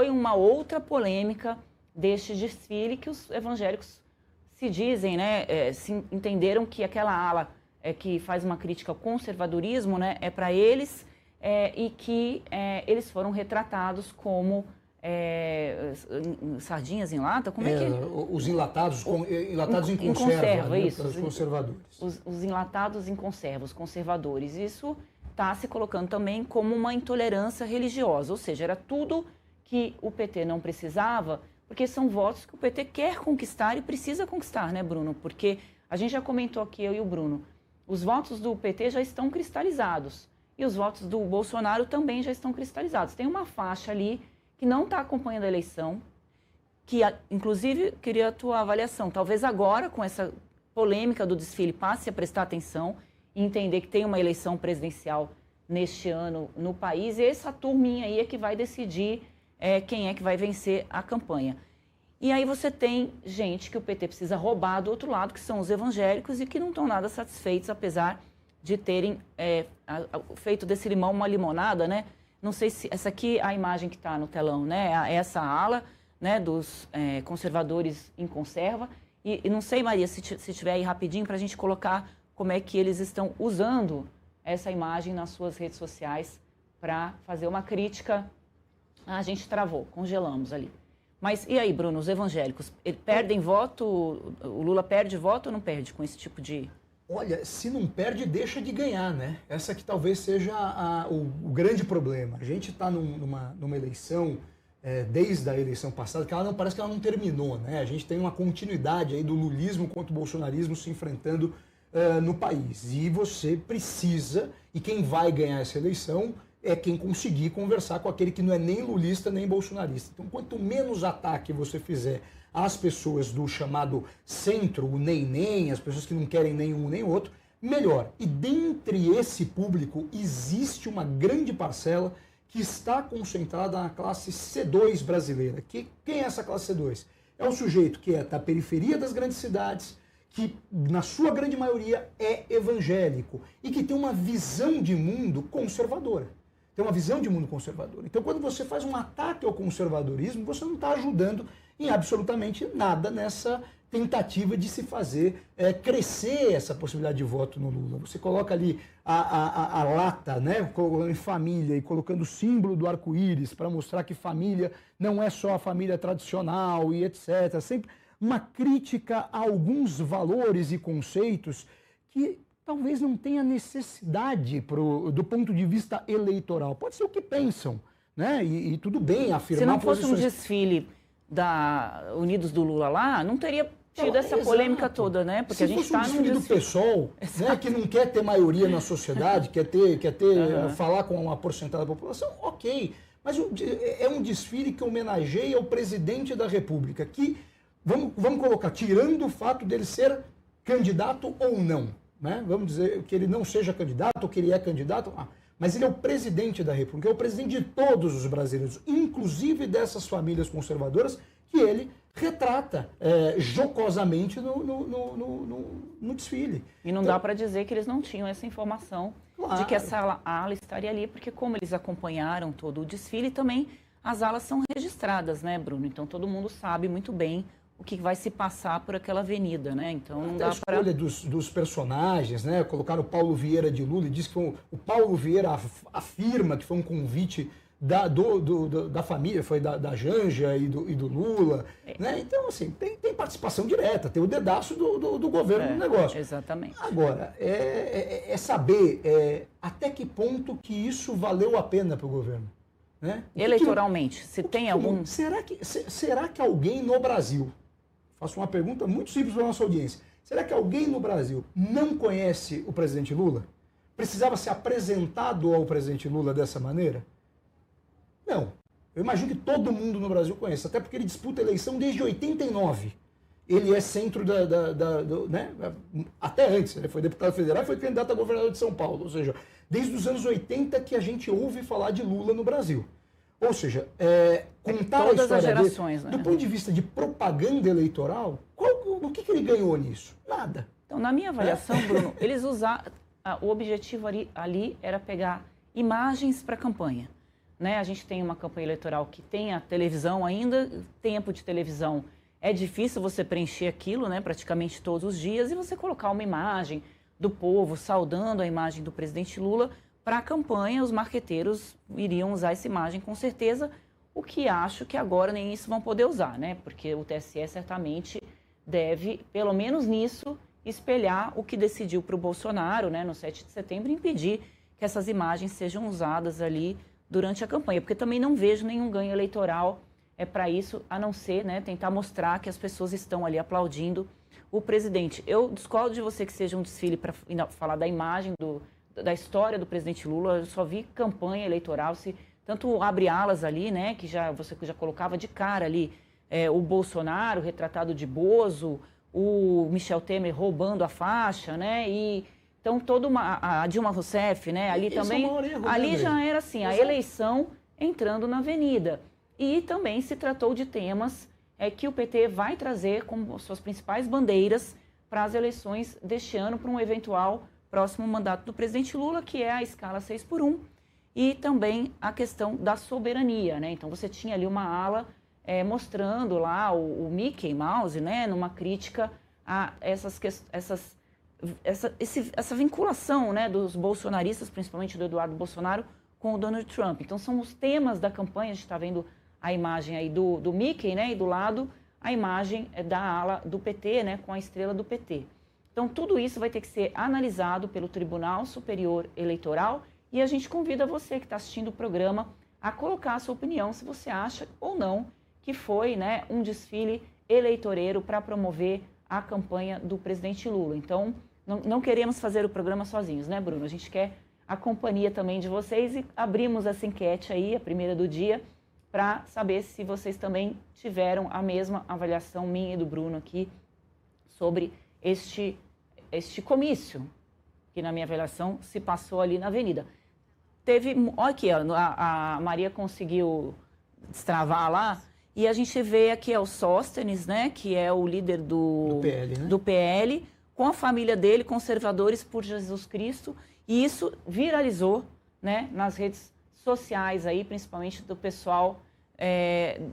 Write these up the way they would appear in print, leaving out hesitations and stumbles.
foi uma outra polêmica deste desfile que os evangélicos se dizem, né, se entenderam que aquela ala que faz uma crítica ao conservadorismo, né, é para eles e que eles foram retratados como sardinhas em lata, como é que... Os enlatados em conserva, né, isso, para os conservadores. Os enlatados em conserva, os conservadores. Isso está se colocando também como uma intolerância religiosa, ou seja, era tudo que o PT não precisava, porque são votos que o PT quer conquistar e precisa conquistar, né, Bruno? Porque a gente já comentou aqui, eu e o Bruno, os votos do PT já estão cristalizados e os votos do Bolsonaro também já estão cristalizados. Tem uma faixa ali que não está acompanhando a eleição, que, inclusive, queria a tua avaliação. Talvez agora, com essa polêmica do desfile, passe a prestar atenção e entender que tem uma eleição presidencial neste ano no país, e essa turminha aí é que vai decidir quem é que vai vencer a campanha. E aí você tem gente que o PT precisa roubar do outro lado, que são os evangélicos, e que não estão nada satisfeitos, apesar de terem feito desse limão uma limonada, né? Não sei se essa aqui é a imagem que está no telão, né? Essa ala, né, dos conservadores em conserva. E não sei, Maria, se tiver aí rapidinho para a gente colocar como é que eles estão usando essa imagem nas suas redes sociais para fazer uma crítica. A gente travou, congelamos ali. Mas e aí, Bruno, os evangélicos perdem voto? O Lula perde voto ou não perde com esse tipo de... Olha, se não perde, deixa de ganhar, né? Essa que talvez seja o grande problema. A gente está numa eleição, desde a eleição passada, que parece que ela não terminou, né? A gente tem uma continuidade aí do lulismo contra o bolsonarismo se enfrentando no país. E você precisa, e quem vai ganhar essa eleição é quem conseguir conversar com aquele que não é nem lulista nem bolsonarista. Então, quanto menos ataque você fizer às pessoas do chamado centro, o nem, as pessoas que não querem nenhum nem outro, melhor. E dentre esse público existe uma grande parcela que está concentrada na classe C2 brasileira. Quem é essa classe C2? É o sujeito que é da periferia das grandes cidades, que na sua grande maioria é evangélico e que tem uma visão de mundo conservadora. Tem uma visão de mundo conservadora. Então, quando você faz um ataque ao conservadorismo, você não está ajudando em absolutamente nada nessa tentativa de se fazer crescer essa possibilidade de voto no Lula. Você coloca ali a lata, né, em família e colocando o símbolo do arco-íris para mostrar que família não é só a família tradicional e etc. Sempre uma crítica a alguns valores e conceitos que talvez não tenha necessidade do ponto de vista eleitoral. Pode ser o que pensam, né? E tudo bem afirmar. Se não fosse posições... um desfile da Unidos do Lula lá, não teria tido essa polêmica toda, né? Porque se a gente fosse um desfile do PSOL, né, que não quer ter maioria na sociedade, quer falar com uma porcentagem da população, ok. Mas é um desfile que homenageia o presidente da República, que, vamos colocar, tirando o fato dele ser candidato ou não, né? Vamos dizer que ele não seja candidato ou que ele é candidato, mas ele é o presidente da República, é o presidente de todos os brasileiros, inclusive dessas famílias conservadoras que ele retrata jocosamente no desfile. E não dá para dizer que eles não tinham essa informação de que essa ala estaria ali, porque como eles acompanharam todo o desfile, também as alas são registradas, né, Bruno? Então todo mundo sabe muito bem o que vai se passar por aquela avenida, né? Então não dá para... A escolha dos personagens, né? Colocaram o Paulo Vieira de Lula e diz que o Paulo Vieira afirma que foi um convite da família, foi da Janja e do Lula, né? Então, assim, tem participação direta, tem o dedaço do governo no negócio. Exatamente. Agora, é saber até que ponto que isso valeu a pena para o governo. Né? Eleitoralmente, se tem algum... Será que alguém no Brasil, faço uma pergunta muito simples para a nossa audiência, será que alguém no Brasil não conhece o presidente Lula? Precisava ser apresentado ao presidente Lula dessa maneira? Não. Eu imagino que todo mundo no Brasil conhece, até porque ele disputa a eleição desde 89. Ele é centro né? Até antes, ele foi deputado federal e foi candidato a governador de São Paulo. Ou seja, desde os anos 80 que a gente ouve falar de Lula no Brasil. Ou seja, contar a história dele, né? Do ponto de vista de propaganda eleitoral, o que ele ganhou nisso? Nada. Então, na minha avaliação, Bruno, eles usaram... O objetivo ali era pegar imagens para a campanha. né? A gente tem uma campanha eleitoral que tem a televisão ainda, tempo de televisão. É difícil você preencher aquilo, né, praticamente todos os dias, e você colocar uma imagem do povo saudando a imagem do presidente Lula. Para a campanha, os marqueteiros iriam usar essa imagem com certeza, o que acho que agora nem isso vão poder usar, né? Porque o TSE certamente deve, pelo menos nisso, espelhar o que decidiu para o Bolsonaro, né, no 7 de setembro, e impedir que essas imagens sejam usadas ali durante a campanha, porque também não vejo nenhum ganho eleitoral para isso, a não ser, né, tentar mostrar que as pessoas estão ali aplaudindo o presidente. Eu discordo de você que seja um desfile para falar da imagem, da história do presidente Lula. Eu só vi campanha eleitoral, se tanto abre alas ali, né, que você já colocava de cara ali o Bolsonaro retratado de Bozo, o Michel Temer roubando a faixa, né, e então a Dilma Rousseff, né, ali também, ali já era assim, a eleição entrando na avenida. E também se tratou de temas que o PT vai trazer como suas principais bandeiras para as eleições deste ano, para um eventual próximo mandato do presidente Lula, que é a escala 6x1, e também a questão da soberania, né? Então você tinha ali uma ala mostrando lá o Mickey Mouse, né, numa crítica a essa vinculação, né, dos bolsonaristas, principalmente do Eduardo Bolsonaro, com o Donald Trump. Então são os temas da campanha. A gente está vendo a imagem aí do Mickey, né, e do lado a imagem da ala do PT, né, com a estrela do PT. Então tudo isso vai ter que ser analisado pelo Tribunal Superior Eleitoral, e a gente convida você que está assistindo o programa a colocar a sua opinião, se você acha ou não que foi, né, um desfile eleitoreiro para promover a campanha do presidente Lula. Então não queremos fazer o programa sozinhos, né, Bruno? A gente quer a companhia também de vocês, e abrimos essa enquete aí, a primeira do dia, para saber se vocês também tiveram a mesma avaliação minha e do Bruno aqui sobre este comício, que na minha avaliação se passou ali na Avenida. Olha aqui, a Maria conseguiu destravar lá, e a gente vê aqui o Sóstenes, né, que é o líder do PL, né? do PL, com a família dele, Conservadores por Jesus Cristo, e isso viralizou, né, nas redes sociais aí, principalmente do pessoal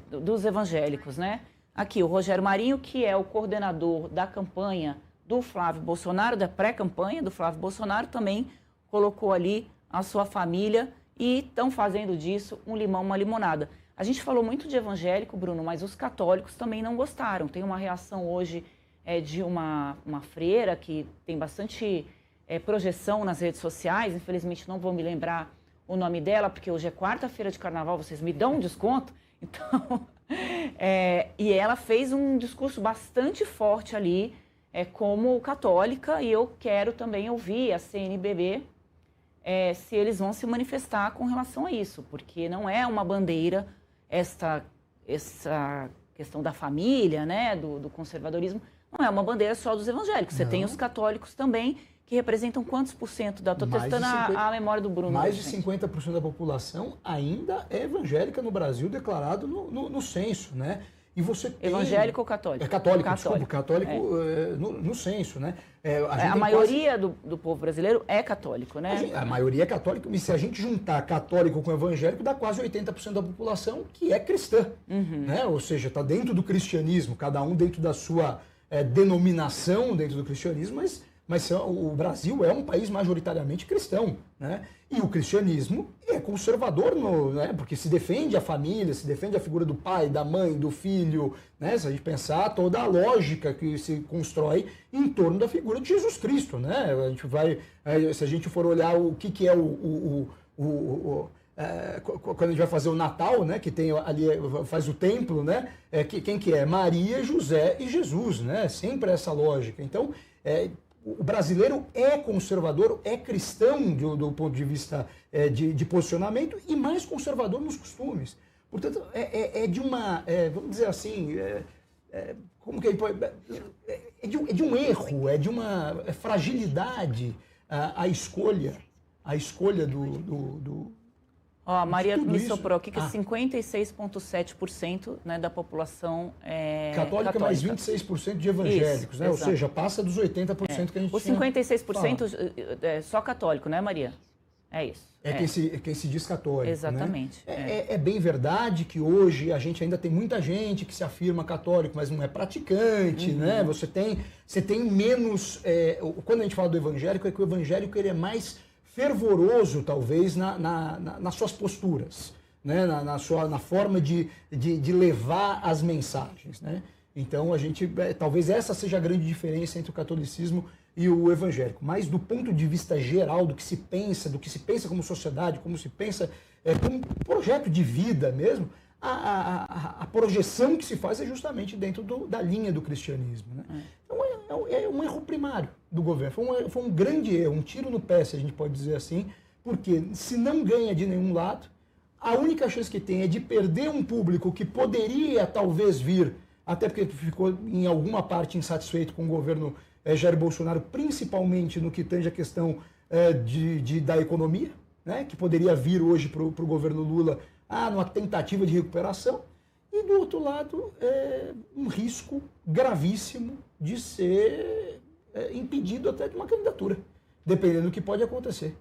dos evangélicos, né? Aqui o Rogério Marinho, que é o coordenador da campanha do Flávio Bolsonaro, da pré-campanha do Flávio Bolsonaro, também colocou ali a sua família, e estão fazendo disso um limão, uma limonada. A gente falou muito de evangélico, Bruno, mas os católicos também não gostaram. Tem uma reação hoje de uma freira que tem bastante projeção nas redes sociais. Infelizmente não vou me lembrar o nome dela, porque hoje é quarta-feira de carnaval, vocês me dão um desconto? Então, e ela fez um discurso bastante forte ali, como católica, e eu quero também ouvir a CNBB se eles vão se manifestar com relação a isso, porque não é uma bandeira essa questão da família, né, do conservadorismo, não é uma bandeira só dos evangélicos. Você tem os católicos também, que representam quantos por cento da... Estou testando a memória do Bruno. Mais de 50% da população ainda é evangélica no Brasil, declarado no censo, né? E você tem... Evangélico ou católico? Católico, desculpa, católico no censo, né? A maioria do povo brasileiro é católico, né? A maioria é católica, e se a gente juntar católico com evangélico, dá quase 80% da população que é cristã, né? Ou seja, está dentro do cristianismo, cada um dentro da sua denominação dentro do cristianismo, mas o Brasil é um país majoritariamente cristão, né? E o cristianismo é conservador, né? Porque se defende a família, se defende a figura do pai, da mãe, do filho, né? Se a gente pensar toda a lógica que se constrói em torno da figura de Jesus Cristo, né? A gente se a gente for olhar o que é quando a gente vai fazer o Natal, né, que tem ali, faz o templo, né, quem que é? Maria, José e Jesus, né? Sempre essa lógica. Então, o brasileiro é conservador, é cristão do ponto de vista de posicionamento, e mais conservador nos costumes. Portanto, de uma, vamos dizer assim, como que é de um erro, é de uma fragilidade a escolha do a Maria me soprou aqui que 56,7%, né, da população católica, mais 26% de evangélicos, isso, né? Ou seja, passa dos 80% que a gente Os 56% é só católico, né, Maria? É isso. Quem se diz católico. Exatamente. Né? É bem verdade que hoje a gente ainda tem muita gente que se afirma católico, mas não é praticante, né? Você tem menos... quando a gente fala do evangélico, é que o evangélico ele é mais fervoroso, talvez, nas suas posturas, né? Na forma de levar as mensagens, né? Então, talvez essa seja a grande diferença entre o catolicismo e o evangélico. Mas do ponto de vista geral, do que se pensa como sociedade, como se pensa como projeto de vida mesmo, a projeção que se faz é justamente dentro da linha do cristianismo. Né? Então é um erro primário do governo. Foi um grande erro, um tiro no pé, se a gente pode dizer assim, porque se não ganha de nenhum lado, a única chance que tem é de perder um público que poderia talvez vir, até porque ficou em alguma parte insatisfeito com o governo Jair Bolsonaro, principalmente no que tange a questão da economia, né, que poderia vir hoje para o governo Lula numa tentativa de recuperação, e do outro lado um risco gravíssimo de ser impedido até de uma candidatura, dependendo do que pode acontecer.